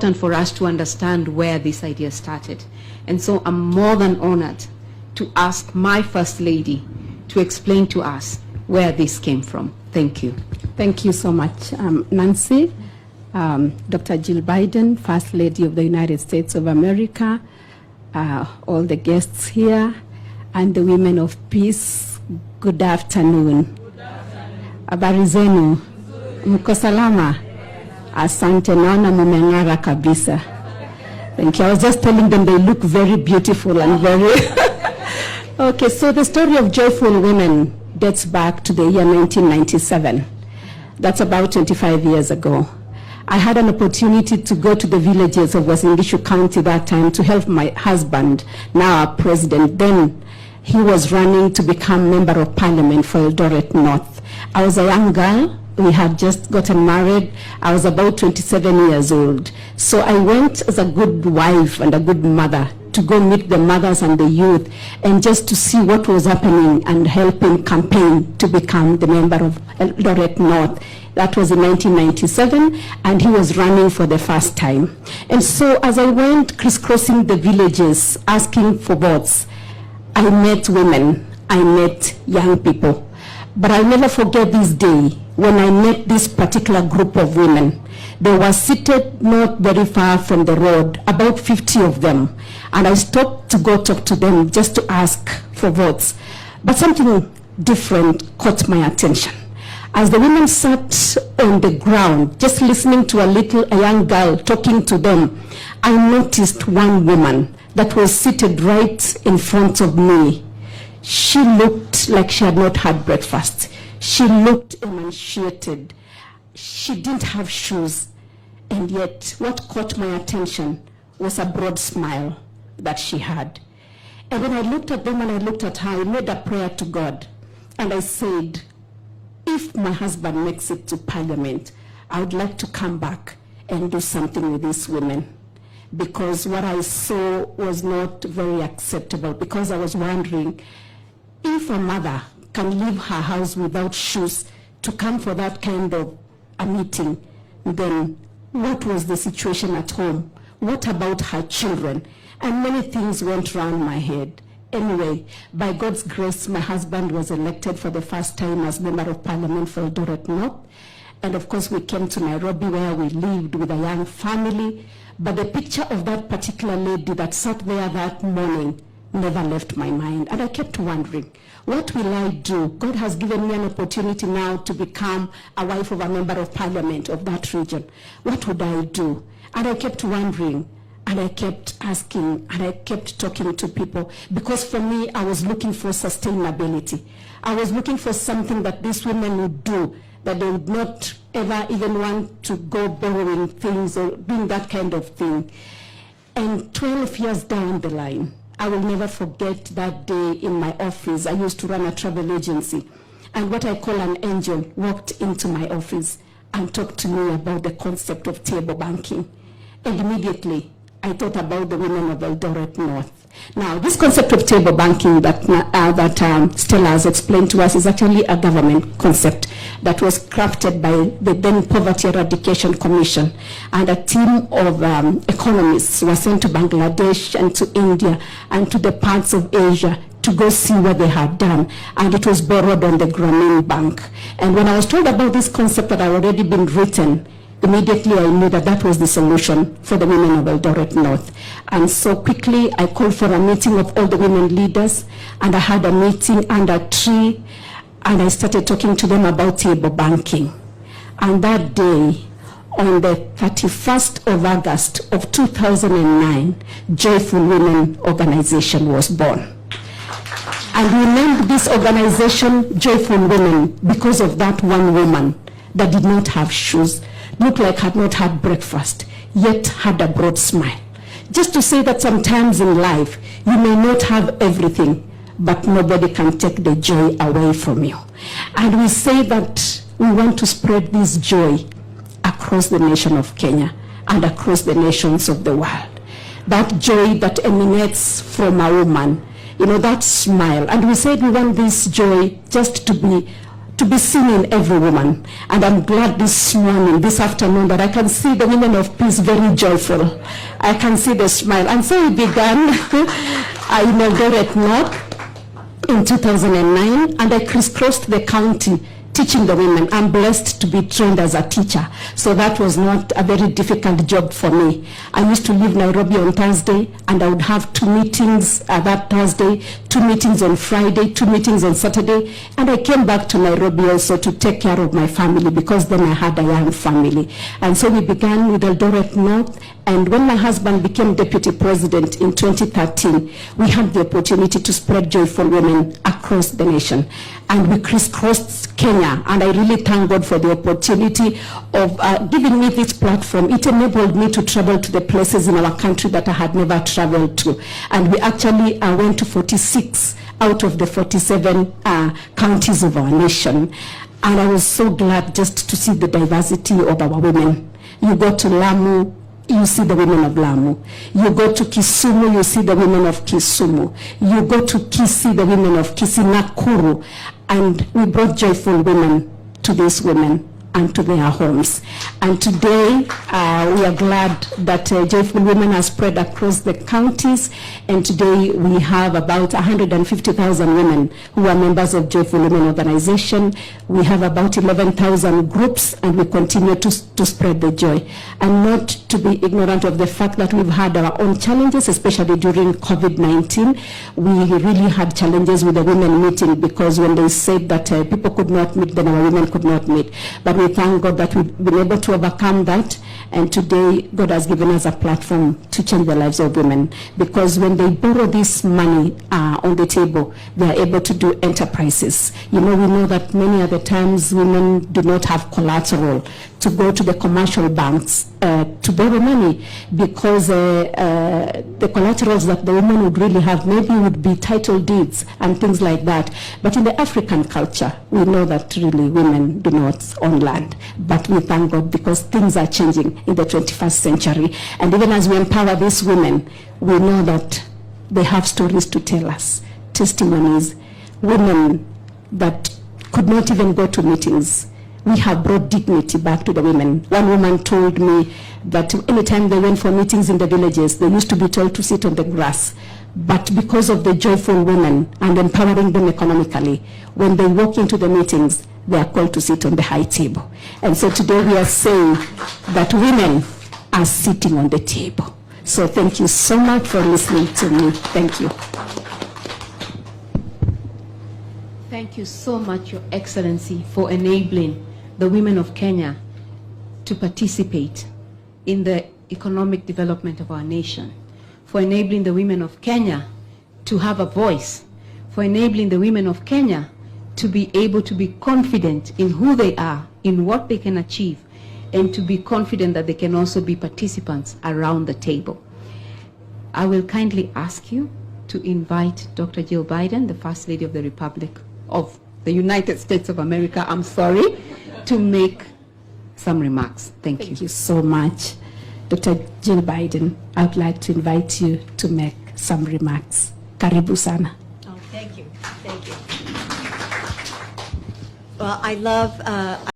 important for us to understand where this idea started. And so I'm more than honored to ask my First Lady to explain to us where this came from. Thank you. Thank you so much, Nancy. Dr. Jill Biden, First Lady of the United States of America, all the guests here, and the women of peace, good afternoon. Habari zenu? Mko salama? Asante, naona mumeng'ara kabisa. Thank you. I was just telling them they look very beautiful and very... Okay, so the story of Joyful Women dates back to the year 1997. That's about 25 years ago. I had an opportunity to go to the villages of Uasin Gishu County that time to help my husband, now our president. Then he was running to become member of parliament for Eldoret North. I was a young girl. We had just gotten married. I was about 27 years old. So I went as a good wife and a good mother to go meet the mothers and the youth and just to see what was happening and help him campaign to become the member of Eldoret North. That was in 1997, and he was running for the first time. And so as I went crisscrossing the villages asking for votes, I met women, I met young people. But I'll never forget this day when I met this particular group of women. They were seated not very far from the road, about 50 of them. And I stopped to go talk to them just to ask for votes. But something different caught my attention. As the women sat on the ground, just listening to a young girl talking to them, I noticed one woman that was seated right in front of me. She looked like she had not had breakfast. She looked emaciated. She didn't have shoes. And yet, what caught my attention was a broad smile that she had. And when I looked at them and I looked at her, I made a prayer to God. And I said, if my husband makes it to parliament, I would like to come back and do something with these women. Because what I saw was not very acceptable. Because I was wondering, if a mother can leave her house without shoes to come for that kind of a meeting, then what was the situation at home? What about her children? And many things went round my head. Anyway, by God's grace, my husband was elected for the first time as member of parliament for Eldoret North. And of course, we came to Nairobi where we lived with a young family. But the picture of that particular lady that sat there that morning never left my mind. And I kept wondering, what will I do? God has given me an opportunity now to become a wife of a member of parliament of that region. What would I do? And I kept wondering, and I kept asking, and I kept talking to people, because for me, I was looking for sustainability. I was looking for something that these women would do, that they would not ever even want to go borrowing things or doing that kind of thing. And 12 years down the line, I will never forget that day in my office. I used to run a travel agency. And what I call an angel walked into my office and talked to me about the concept of table banking. And immediately, I thought about the women of Eldoret North. Now, this concept of table banking that Stella has explained to us is actually a government concept that was crafted by the then Poverty Eradication Commission. And a team of economists were sent to Bangladesh and to India and to the parts of Asia to go see what they had done. And it was borrowed on the Grameen Bank. And when I was told about this concept that had already been written, immediately I knew that that was the solution for the women of Eldoret North. And so quickly I called for a meeting of all the women leaders, and I had a meeting under a tree, and I started talking to them about table banking. And that day, on the 31st of August of 2009, Joyful Women Organization was born. And we named this organization Joyful Women because of that one woman that did not have shoes, looked like had not had breakfast, yet had a broad smile. Just to say that sometimes in life, you may not have everything, but nobody can take the joy away from you. And we say that we want to spread this joy across the nation of Kenya and across the nations of the world. That joy that emanates from a woman, you know, that smile. And we said we want this joy just to to be seen in every woman. And I'm glad this morning, this afternoon, that I can see the women of peace very joyful. I can see the smile. And so we began in Eldoret North in 2009, and I crisscrossed the county teaching the women. I'm blessed to be trained as a teacher, so that was not a very difficult job for me. I used to leave Nairobi on Thursday, and I would have 2 meetings that Thursday, 2 meetings on Friday, 2 meetings on Saturday, and I came back to Nairobi also to take care of my family, because then I had a young family. And so we began with Eldoret North, and when my husband became deputy president in 2013, we had the opportunity to spread joyful women across the nation. And we crisscrossed Kenya, and I really thank God for the opportunity of giving me this platform. It enabled me to travel to the places in our country that I had never traveled to. And we actually went to 46 out of the 47 counties of our nation. And I was so glad just to see the diversity of our women. You go to Lamu, you see the women of Lamu. You go to Kisumu, you see the women of Kisumu. You go to Kisii, the women of Kisii, Nakuru. And we brought joyful women to these women and to their homes. And today, we are glad that joyful women are spread across the counties. And today, we have about 150,000 women who are members of Joyful Women Organization. We have about 11,000 groups, and we continue to spread the joy. And not to be ignorant of the fact that we've had our own challenges, especially during COVID-19. We really had challenges with the women meeting, because when they said that people could not meet, then our women could not meet. But we thank God that we've been able to overcome that, and today God has given us a platform to change the lives of women, because when they borrow this money on the table, they are able to do enterprises. You know, we know that many other times women do not have collateral to go to the commercial banks to borrow money, because the collaterals that the women would really have maybe would be title deeds and things like that. But in the African culture, we know that really women do not own land. But we thank God, because things are changing in the 21st century. And even as we empower these women, we know that they have stories to tell us, testimonies, women that could not even go to meetings. We have brought dignity back to the women. One woman told me that anytime they went for meetings in the villages, they used to be told to sit on the grass. But because of the joyful women and empowering them economically, when they walk into the meetings, they are called to sit on the high table. And so today we are saying that women are sitting on the table. So thank you so much for listening to me. Thank you. Thank you so much, Your Excellency, for enabling the women of Kenya to participate in the economic development of our nation, for enabling the women of Kenya to have a voice, for enabling the women of Kenya to be able to be confident in who they are, in what they can achieve, and to be confident that they can also be participants around the table. I will kindly ask you to invite Dr. Jill Biden, the First Lady of the Republic of the United States of America, to make some remarks. Thank you. Thank you so much. Dr. Jill Biden, I would like to invite you to make some remarks. Karibu sana. Oh, thank you. Thank you. Well, I love